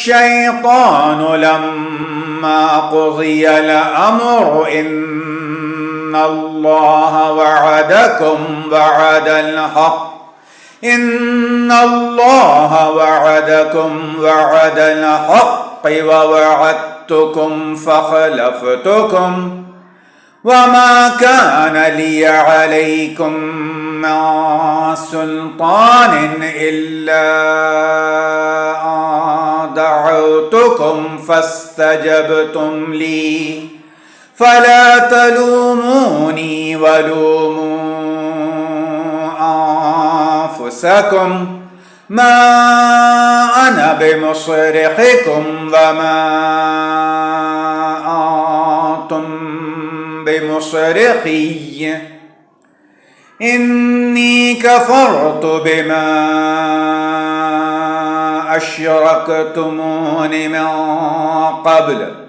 الشيطان لما قضي الأمر إن الله وعدكم وعد الحق ووعدتكم فخلفتكم وما كان لي عليكم من سلطان إلا أن دعوتكم فاستجبتم لي فلا تلوموني ولوموا أنفسكم ما أنا بمصرخكم وما أنتم بمصرخي إني كفرت بما أشركتمون من قبل